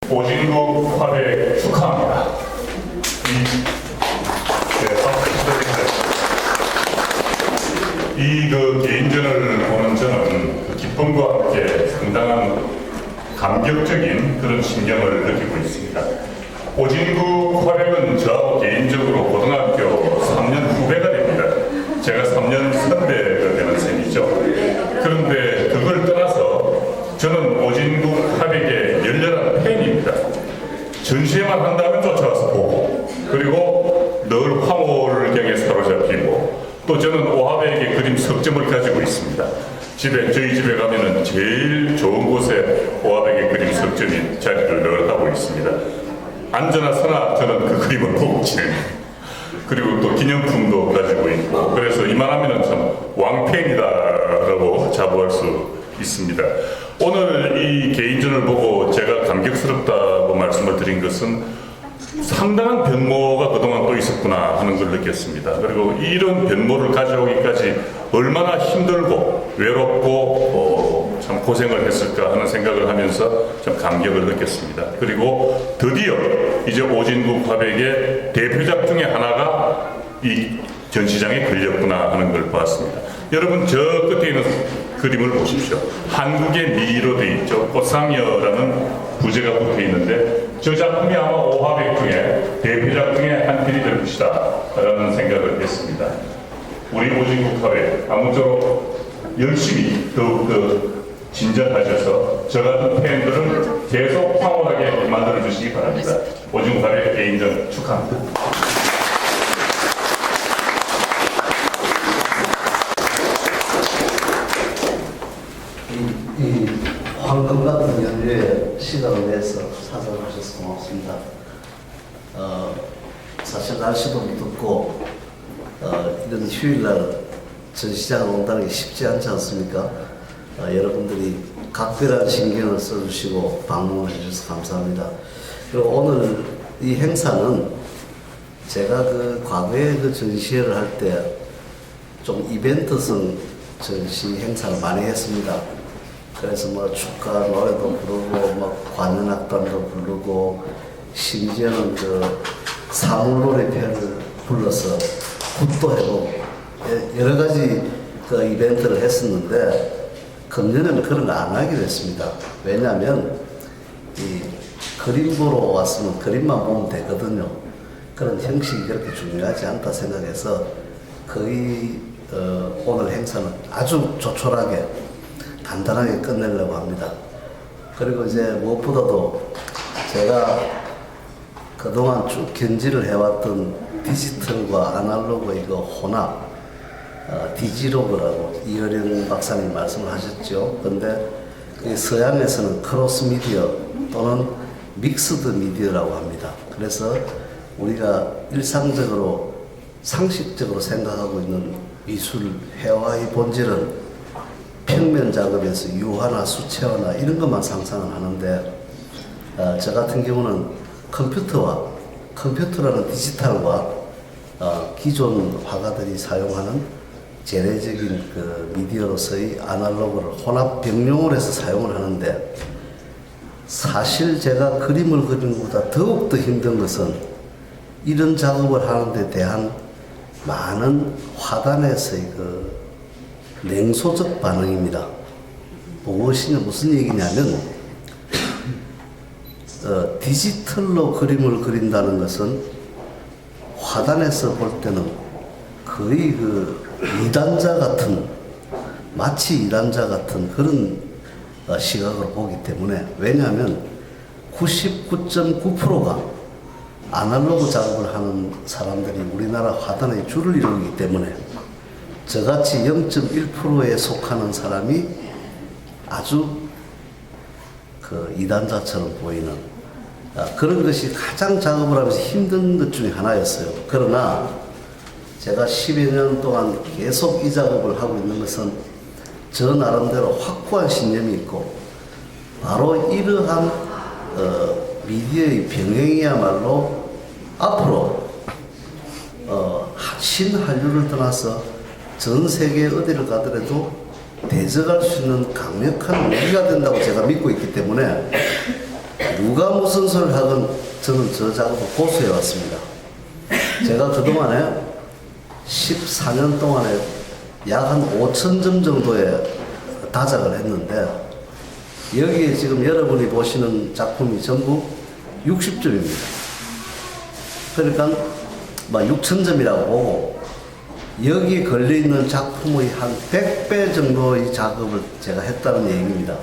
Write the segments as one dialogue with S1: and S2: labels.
S1: 오진국 화백 축하합니다. 이 개인전을 보는 저는 그 기쁨과 함께 상당한 감격적인 그런 심경을 느끼고 있습니다. 오진국 화백은 저하고 개인적으로 고등학교 3년 후배가 됩니다. 제가 3년 선배가 되는 셈이죠. 그런데 그걸 떠나서 저는 오진국 화백의 열렬한 팬입니다. 전시회만 한다면 쫓아와서 보고, 그리고 늘 황홀경에 사로잡히고, 또 저는 오화백의 그림 석점을 가지고 있습니다. 저희 집에 가면은 제일 좋은 곳에 오화백의 그림 석점이 자리를 늘 하고 있습니다. 앉으나 서나 저는 그 그림을 보고 지냅니다. 그리고 또 기념품도 가지고 있고, 그래서 이만하면은 참 왕팬이다라고 자부할 수 있습니다. 오늘 이 개인전을 보고 제가 감격스럽다고 말씀을 드린 것은 상당한 변모가 그동안 또 있었구나 하는 걸 느꼈습니다. 그리고 이런 변모를 가져오기까지 얼마나 힘들고 외롭고 참 고생을 했을까 하는 생각을 하면서 참 감격을 느꼈습니다. 그리고 드디어 이제 오진국 화백의 대표작 중에 하나가 이 전시장에 걸렸구나 하는 걸 봤습니다. 여러분 저 끝에 있는 그림을 보십시오. 한국의 미로 되어 있죠. 꽃상여라는 부제가 붙어 있는데 저 작품이 아마 오화백 중에 대표작 중에 한 편이 될 것이다 라는 생각을 했습니다. 우리 오진국 화백 아무쪼록 열심히 더욱더 진전하셔서 저 같은 팬들을 계속 황홀하게 만들어 주시기 바랍니다. 오진국 화백 개인전 축하합니다.
S2: 이 황금 같은 연휴에 시간을 내서 찾아주셔서 고맙습니다. 사실 날씨도 덥고 이런 휴일날 전시장을 온다는 게 쉽지 않지 않습니까? 여러분들이 각별한 신경을 써주시고 방문을 해주셔서 감사합니다. 그리고 오늘 이 행사는 제가 과거에 전시회를 할 때 좀 이벤트성 전시 행사를 많이 했습니다. 그래서 축가 노래도 부르고 관현악단도 부르고 심지어는 사물놀이편을 불러서 굿도 해보고 여러 가지 이벤트를 했었는데 금년에는 그런 거 안 하기로 했습니다. 왜냐하면 이 그림 보러 왔으면 그림만 보면 되거든요. 그런 형식이 그렇게 중요하지 않다 생각해서 거의 오늘 행사는 아주 조촐하게 간단하게 끝내려고 합니다. 그리고 이제 무엇보다도 제가 그동안 쭉 견지를 해왔던 디지털과 아날로그 이거 혼합, 디지로그라고 이어령 박사님 말씀을 하셨죠. 근데 서양에서는 크로스 미디어 또는 믹스드 미디어라고 합니다. 그래서 우리가 일상적으로 상식적으로 생각하고 있는 미술, 회화의 본질은 평면 작업에서 유화나 수채화나 이런 것만 상상을 하는데 저 같은 경우는 컴퓨터라는 디지털과 기존 화가들이 사용하는 재래적인 미디어로서의 아날로그를 혼합 병용을 해서 사용을 하는데 사실 제가 그림을 그리는 것보다 더욱더 힘든 것은 이런 작업을 하는 데 대한 많은 화단에서의 냉소적 반응입니다. 무슨 얘기냐면 디지털로 그림을 그린다는 것은 화단에서 볼 때는 거의 마치 이단자 같은 그런 시각으로 보기 때문에 왜냐하면 99.9%가 아날로그 작업을 하는 사람들이 우리나라 화단의 줄을 이루기 때문에 저같이 0.1%에 속하는 사람이 아주 이단자처럼 보이는 그런 것이 가장 작업을 하면서 힘든 것 중에 하나였어요. 그러나 제가 10여 년 동안 계속 이 작업을 하고 있는 것은 저 나름대로 확고한 신념이 있고 바로 이러한 미디어의 병행이야말로 앞으로 신한류를 떠나서 전 세계 어디를 가더라도 대적할 수 있는 강력한 무기가 된다고 제가 믿고 있기 때문에 누가 무슨 소리를 하건 저는 저 작업을 고수해 왔습니다. 제가 그동안에 14년 동안에 약 한 5,000점 정도의 다작을 했는데 여기에 지금 여러분이 보시는 작품이 전부 60점입니다. 그러니까 6,000점이라고 보고 여기 걸려있는 작품의 한 100배 정도의 작업을 제가 했다는 얘기입니다.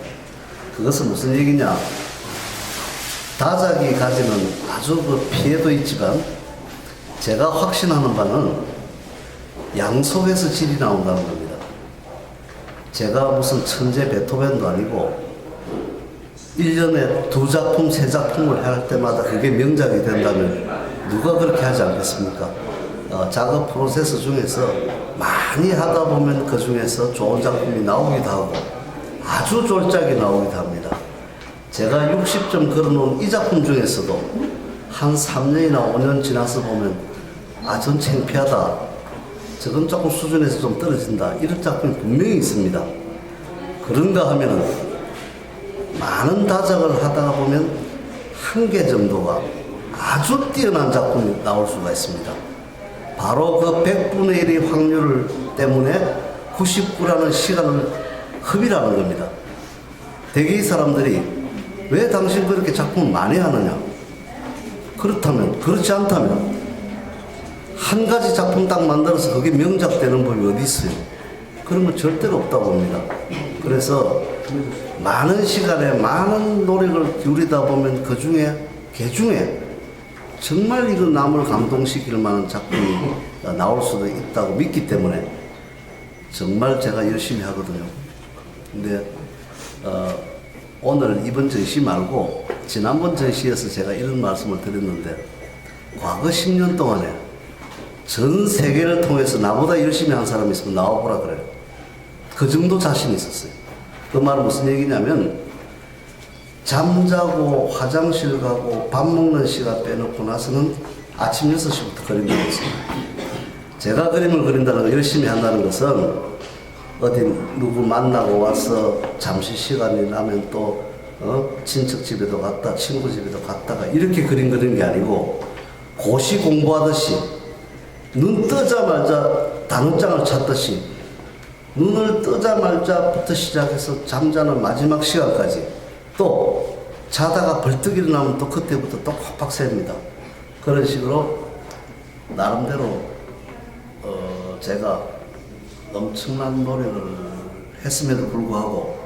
S2: 그것은 무슨 얘기냐? 다작이 가지는 아주 그 피해도 있지만 제가 확신하는 바는 양속에서 질이 나온다는 겁니다. 제가 무슨 천재 베토벤도 아니고 1년에 2작품, 3작품을 할 때마다 그게 명작이 된다면 누가 그렇게 하지 않겠습니까? 작업 프로세스 중에서 많이 하다 보면 그 중에서 좋은 작품이 나오기도 하고 아주 쫄짝이 나오기도 합니다. 제가 60점 걸어놓은 이 작품 중에서도 한 3년이나 5년 지나서 보면 전 창피하다. 저건 조금 수준에서 좀 떨어진다. 이런 작품이 분명히 있습니다. 그런가 하면은 많은 다작을 하다가 보면 한 개 정도가 아주 뛰어난 작품이 나올 수가 있습니다. 바로 그 100분의 1의 확률 때문에 99라는 시간을 흡입하는 겁니다. 대개 이 사람들이 왜 당신 그렇게 작품을 많이 하느냐? 그렇다면, 그렇지 않다면 한 가지 작품 딱 만들어서 그게 명작 되는 법이 어디 있어요? 그런 건 절대로 없다고 봅니다. 그래서 많은 시간에 많은 노력을 기울이다 보면 그 중에 정말 이거 남을 감동시킬 만한 작품이 나올 수도 있다고 믿기 때문에 정말 제가 열심히 하거든요. 근데 오늘 이번 전시 말고 지난번 전시에서 제가 이런 말씀을 드렸는데 과거 10년 동안에 전 세계를 통해서 나보다 열심히 한 사람이 있으면 나와보라 그래요. 그 정도 자신이 있었어요. 그 말은 무슨 얘기냐면 잠자고 화장실 가고 밥 먹는 시간 빼놓고 나서는 아침 6시부터 그림을 그렸습니다. 제가 그림을 그린다는 거 열심히 한다는 것은 어디 누구 만나고 와서 잠시 시간이 나면 또 친척 집에도 갔다 친구 집에도 갔다가 이렇게 그림 그리는 게 아니고 고시 공부하듯이 눈 뜨자마자 단어장을 찾듯이 눈을 뜨자마자부터 시작해서 잠자는 마지막 시간까지 또 자다가 벌떡 일어나면 또 그때부터 또 팍팍 셉니다. 그런 식으로 나름대로 제가 엄청난 노력을 했음에도 불구하고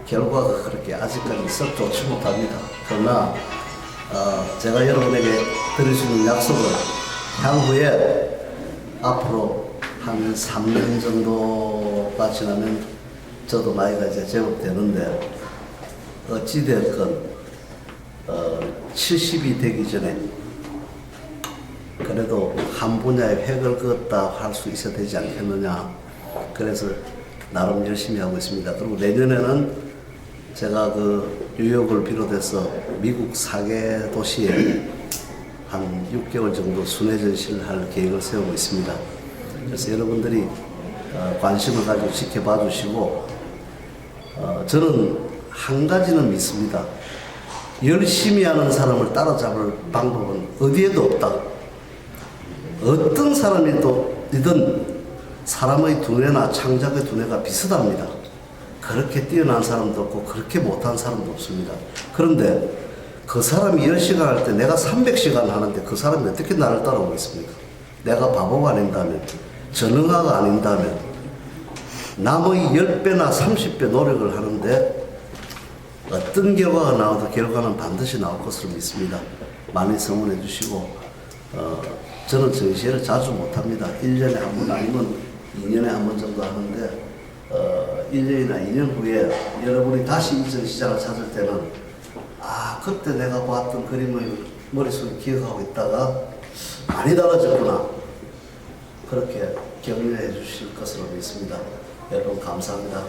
S2: 결과가 그렇게 아직까지 썩 좋지 못합니다. 그러나 제가 여러분에게 드릴 수 있는 약속은 향후에 앞으로 한 3년 정도가 지나면 저도 나이가 이제 제법 되는데 어찌되었건 70이 되기 전에 그래도 한 분야에 획을 그었다 할 수 있어야 되지 않겠느냐. 그래서 나름 열심히 하고 있습니다. 그리고 내년에는 제가 그 뉴욕을 비롯해서 미국 4개 도시에 한 6개월 정도 순회 전시를 할 계획을 세우고 있습니다. 그래서 여러분들이 관심을 가지고 지켜봐 주시고 저는 한 가지는 믿습니다. 열심히 하는 사람을 따라잡을 방법은 어디에도 없다. 어떤 사람이든 사람의 두뇌나 창작의 두뇌가 비슷합니다. 그렇게 뛰어난 사람도 없고 그렇게 못한 사람도 없습니다. 그런데 그 사람이 10시간 할 때 내가 300시간 하는데 그 사람이 어떻게 나를 따라오겠습니까? 내가 바보가 아닌다면, 전능화가 아닌다면 남의 10배나 30배 노력을 하는데 어떤 결과가 나와도 결과는 반드시 나올 것으로 믿습니다. 많이 성원해 주시고 저는 전시회를 자주 못합니다. 1년에 한 번 아니면 2년에 한 번 정도 하는데 1년이나 2년 후에 여러분이 다시 이 전시장을 찾을 때는 그때 내가 봤던 그림을 머릿속에 기억하고 있다가 많이 달라졌구나. 그렇게 격려해 주실 것으로 믿습니다. 여러분 감사합니다.